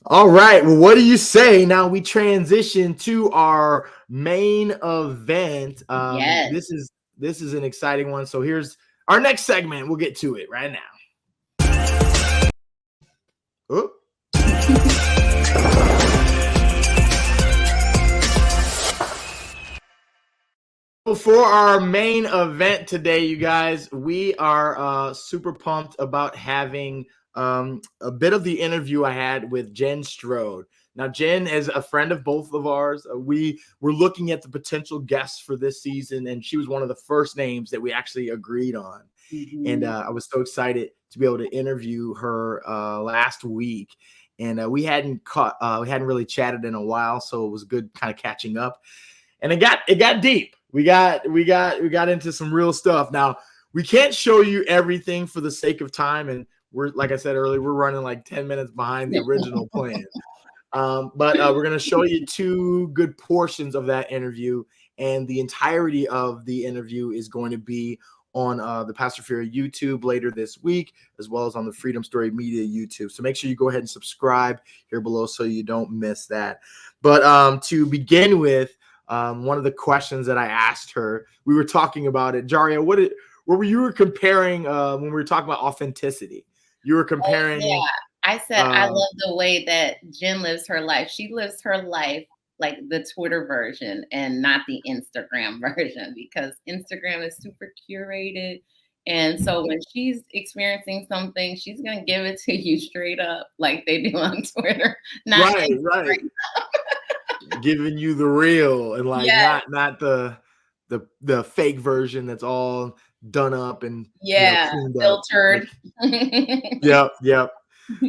All right. Well, what do you say? Now we transition to our main event. Yes. This is an exciting one. So here's our next segment. We'll get to it right now. Oh. For our main event today, you guys, we are super pumped about having a bit of the interview I had with Jen Strode. Now, Jen is a friend of both of ours. We were looking at the potential guests for this season, and she was one of the first names that we actually agreed on. And I was so excited to be able to interview her last week. And we hadn't really chatted in a while, so it was good kind of catching up. And it got deep. We got into some real stuff. Now, we can't show you everything for the sake of time, and we're, like I said earlier, we're running like 10 minutes behind the original plan. But we're going to show you two good portions of that interview, and the entirety of the interview is going to be on the Pastor Fury YouTube later this week, as well as on the Freedom Story Media YouTube. So make sure you go ahead and subscribe here below so you don't miss that. But to begin with, one of the questions that I asked her, we were talking about it. Jaria, what were you comparing when we were talking about authenticity? You were comparing. Yeah, I said I love the way that Jen lives her life. She lives her life like the Twitter version and not the Instagram version, because Instagram is super curated. And so when she's experiencing something, she's going to give it to you straight up like they do on Twitter. Not right. Giving you the real and like not the fake version that's all done up and filtered. Yep.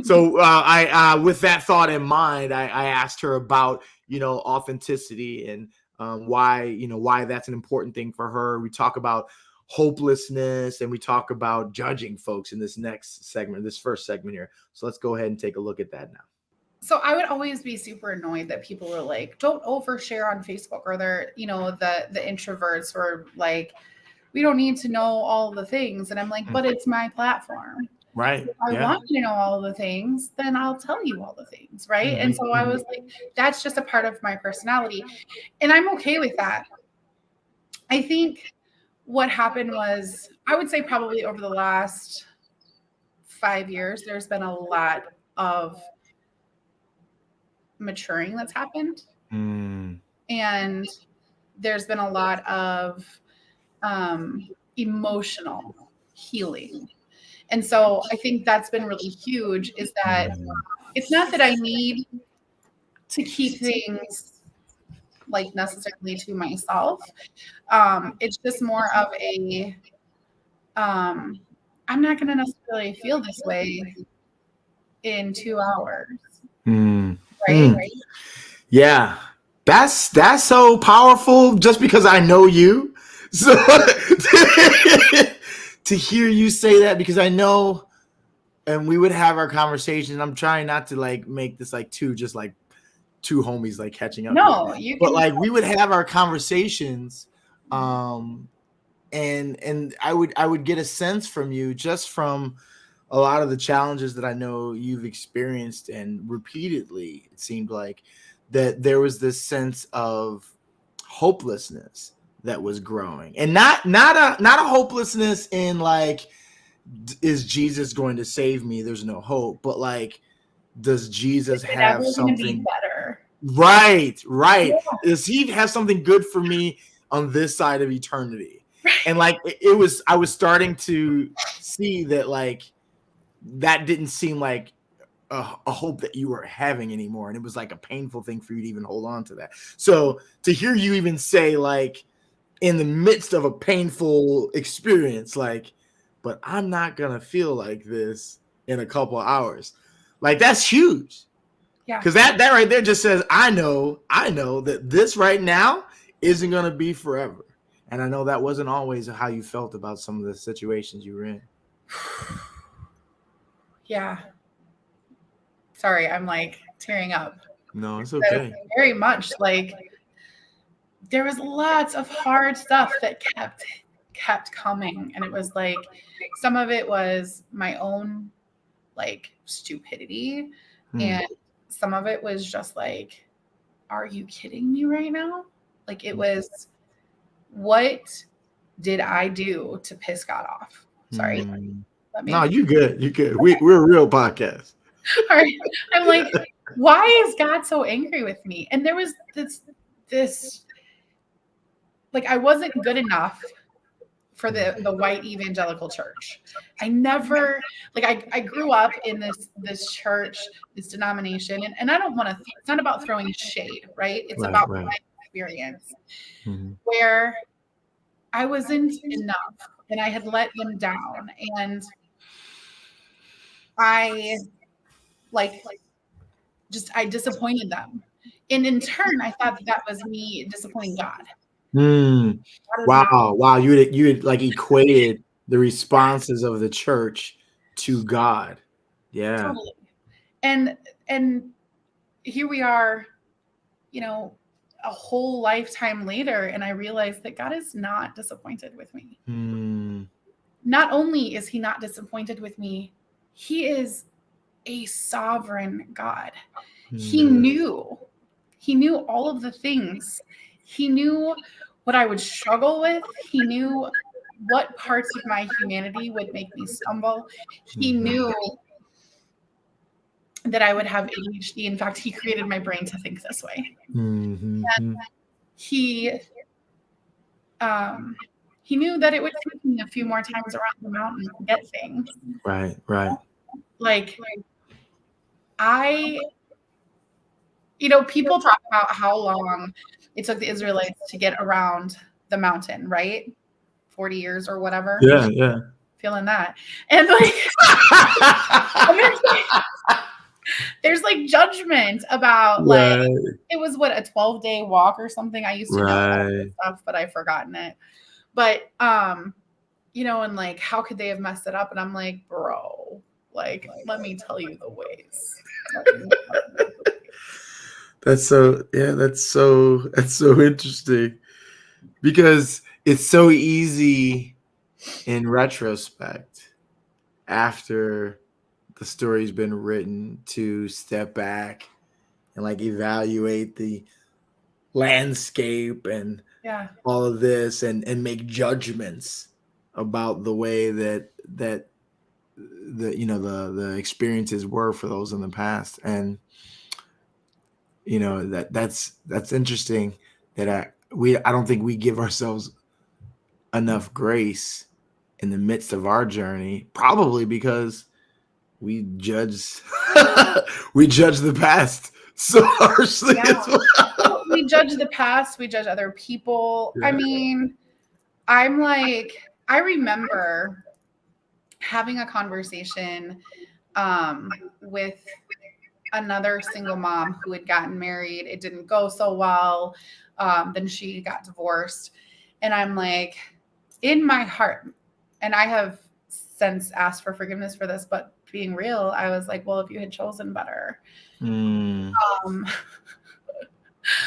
So I with that thought in mind, I asked her about authenticity and why that's an important thing for her. We talk about hopelessness and we talk about judging folks in this next segment, this first segment here. So let's go ahead and take a look at that now. So I would always be super annoyed that people were like, don't overshare on Facebook, or they're, the introverts were like, we don't need to know all the things. And I'm like, but it's my platform. Right. If I want you to know all the things, then I'll tell you all the things. Right. And so I was like, that's just a part of my personality. And I'm okay with that. I think what happened was, I would say probably over the last 5 years, there's been a lot of maturing that's happened. And there's been a lot of emotional healing. And so I think that's been really huge, is that it's not that I need to keep things like necessarily to myself. It's just more of a, I'm not going to necessarily feel this way in 2 hours. Right? Yeah. That's so powerful just because I know you. So to hear you say that, because I know, and we would have our conversation. I'm trying not to like make this like two homies like catching up. No, but like we would have our conversations, and I would get a sense from you, just from a lot of the challenges that I know you've experienced, and repeatedly it seemed like that there was this sense of hopelessness that was growing, and not a hopelessness in like, is Jesus going to save me? There's no hope, but like, does Jesus have something better? Right. Yeah. Does he have something good for me on this side of eternity? Right. And like I was starting to see that like that didn't seem like a hope that you were having anymore, and it was like a painful thing for you to even hold on to that. So to hear you even say, like, in the midst of a painful experience, like, but I'm not gonna feel like this in a couple of hours, like, that's huge. Yeah, because that right there just says, I know that this right now isn't gonna be forever. And I know that wasn't always how you felt about some of the situations you were in. Yeah. Sorry, I'm like tearing up. No, it's okay. Very much like there was lots of hard stuff that kept coming. And it was like, some of it was my own like stupidity. And some of it was just like, are you kidding me right now? Like, it was, what did I do to piss God off? Sorry. No, you good. You good. We're a real podcast. All right. I'm like, why is God so angry with me? And there was this like, I wasn't good enough for the white evangelical church. I never, like, I grew up in this church, this denomination, and I don't want to, it's not about throwing shade, right? It's about my experience where I wasn't enough and I had let them down, and I I disappointed them. And in turn, I thought that was me disappointing God. Wow. You had like equated the responses of the church to God. Yeah. Totally. And here we are, you know, a whole lifetime later, and I realized that God is not disappointed with me. Not only is he not disappointed with me, he is a sovereign God. He knew all of the things. He knew what I would struggle with. He knew what parts of my humanity would make me stumble. He knew that I would have ADHD. In fact, he created my brain to think this way. And he knew that it would take me a few more times around the mountain to get things. Right. Like, people talk about how long it took the Israelites to get around the mountain, right? 40 years or whatever. Yeah. Feeling that. And like, there's like judgment about like, it was what, a 12-day walk or something. I used to know all this stuff, but I've forgotten it. But, and like, how could they have messed it up? And I'm like, bro, like, let me tell you the ways. That's so interesting, because it's so easy in retrospect after the story's been written to step back and like evaluate the landscape and all of this and make judgments about the way that the experiences were for those in the past. And that's interesting that I don't think we give ourselves enough grace in the midst of our journey, probably because we judge the past so harshly as well. We judge the past, we judge other people. I mean, I remember having a conversation with another single mom who had gotten married. It didn't go so well. Then she got divorced. And I'm like, in my heart, and I have since asked for forgiveness for this, but being real, I was like, well, if you had chosen better.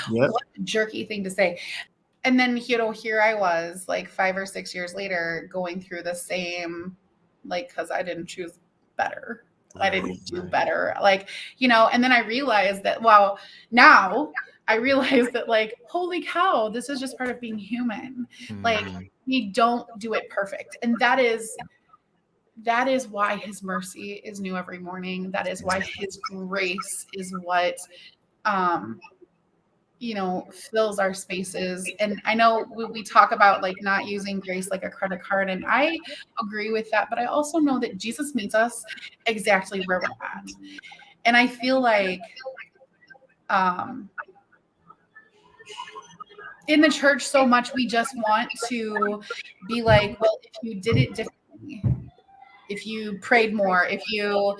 What a jerky thing to say. And then, here I was like 5 or 6 years later going through the same, like, because I didn't choose better. I didn't do better. Like, and then I realized that, now I realize that, like, holy cow, this is just part of being human. Like, we don't do it perfect. And that is why his mercy is new every morning. That is why his grace is what, fills our spaces. And I know we talk about like not using grace like a credit card, and I agree with that, but I also know that Jesus meets us exactly where we're at. And I feel like in the church so much, we just want to be like, well, if you did it differently, if you prayed more, if you,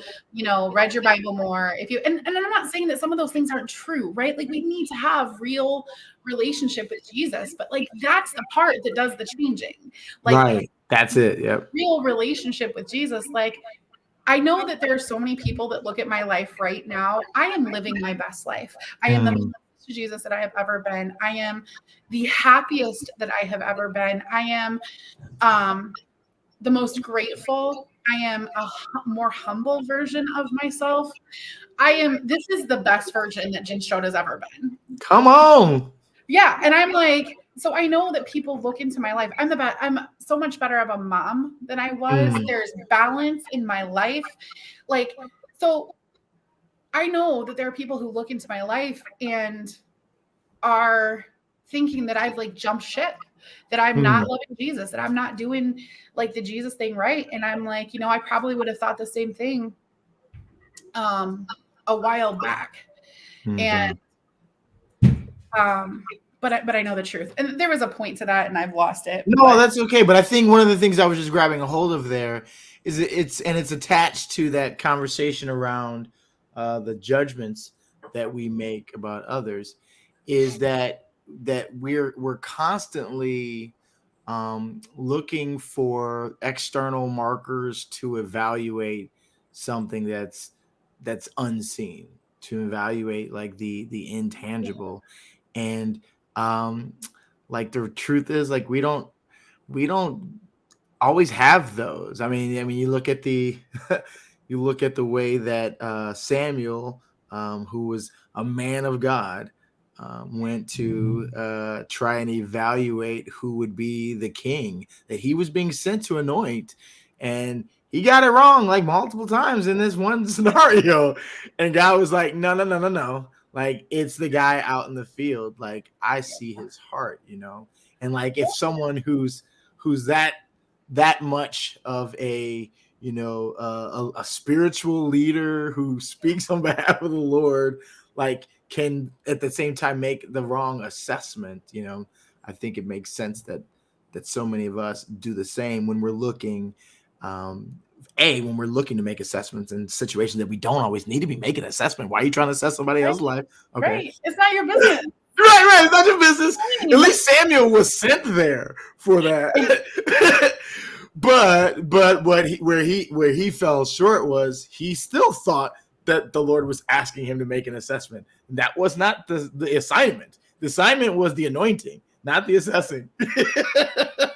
read your Bible more, and I'm not saying that some of those things aren't true, right? Like, we need to have real relationship with Jesus, but like, that's the part that does the changing. Like, right. That's it. Yep. Real relationship with Jesus. Like, I know that there are so many people that look at my life right now. I am living my best life. I am the closest to Jesus that I have ever been. I am the happiest that I have ever been. I am the most grateful. I am a more humble version of myself. This is the best version that Ginn Strode has ever been. Come on. Yeah. And I'm like, so I know that people look into my life. I'm so much better of a mom than I was. There's balance in my life. Like, so I know that there are people who look into my life and are thinking that I've like jumped ship, that I'm not loving Jesus, that I'm not doing like the Jesus thing right. And I'm like, I probably would have thought the same thing a while back. And but I know the truth. And there was a point to that and I've lost it. No, that's okay. But I think one of the things I was just grabbing a hold of there is it's attached to that conversation around the judgments that we make about others, is that we're constantly looking for external markers to evaluate something that's unseen, to evaluate like the intangible. And like the truth is, like we don't always have those. I mean you look at the you look at the way that Samuel, who was a man of God, went to try and evaluate who would be the king that he was being sent to anoint, and he got it wrong like multiple times in this one scenario. And God was like, no, like it's the guy out in the field. Like I see his heart, and like if someone who's that much of a a spiritual leader who speaks on behalf of the Lord, like can at the same time make the wrong assessment, I think it makes sense that so many of us do the same when we're looking, when we're looking to make assessments in situations that we don't always need to be making an assessment. Why are you trying to assess somebody else's life? Okay. Right. It's not your business. Right. It's not your business. At least Samuel was sent there for that. But where he fell short was he still thought that the Lord was asking him to make an assessment. That was not the assignment. The assignment was the anointing, not the assessing.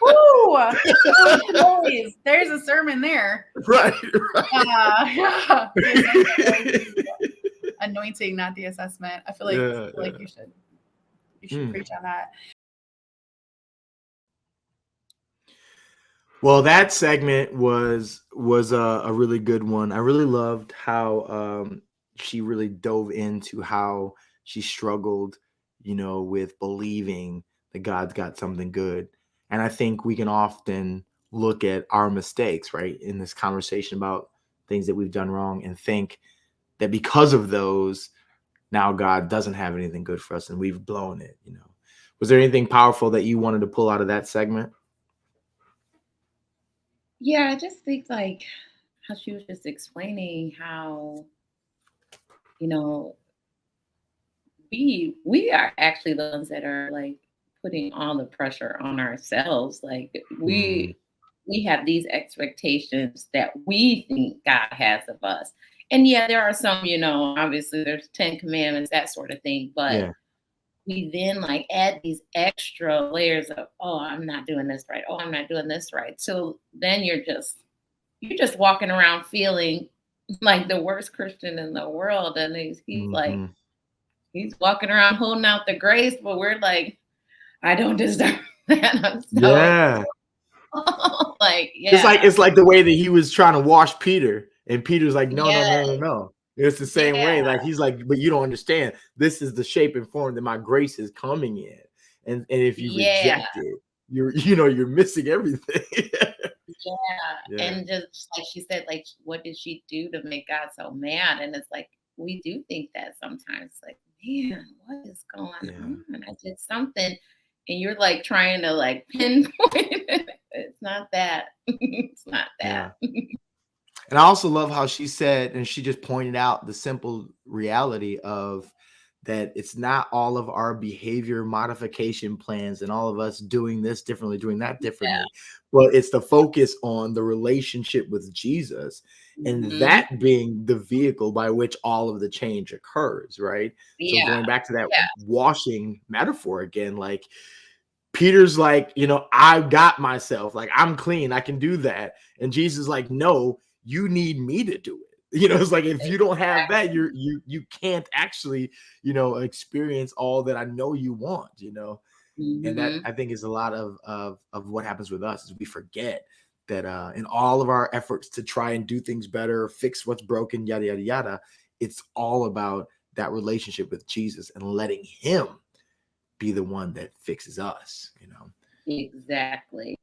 Ooh, there's a sermon there. Right. Anointing, not the assessment. I feel like you should preach on that. Well, that segment was a really good one. I really loved how she really dove into how she struggled, with believing that God's got something good. And I think we can often look at our mistakes, right, in this conversation about things that we've done wrong, and think that because of those, now God doesn't have anything good for us and we've blown it. Was there anything powerful that you wanted to pull out of that segment? Yeah, I just think like how she was just explaining how, we are actually the ones that are like putting all the pressure on ourselves. Like we have these expectations that we think God has of us. And yeah, there are some, obviously there's 10 commandments, that sort of thing. But we then like add these extra layers of, oh, I'm not doing this right. Oh, I'm not doing this right. So then you're just walking around feeling like the worst Christian in the world. And he's like, he's walking around holding out the grace, but we're like, I don't deserve that. Like, it's like the way that he was trying to wash Peter, and Peter's like, no. It's the same way. Like he's like, but you don't understand. This is the shape and form that my grace is coming in, and if you reject it, you're missing everything. And just like she said, like, what did she do to make God so mad? And it's like we do think that sometimes, like, man, what is going on? I did something, and you're like trying to like pinpoint it. It's not that. It's not that. And I also love how she said, and she just pointed out the simple reality of that it's not all of our behavior modification plans and all of us doing this differently, doing that differently. But it's the focus on the relationship with Jesus and that being the vehicle by which all of the change occurs, right? So going back to that washing metaphor again, like Peter's like, I got myself, like, I'm clean, I can do that. And Jesus is like, no, you need me to do it. It's like, if you don't have that, you can't actually, experience all that I know you want, and that, I think, is a lot of what happens with us, is we forget that in all of our efforts to try and do things better, fix what's broken, yada, yada, yada, it's all about that relationship with Jesus and letting him be the one that fixes us, Exactly.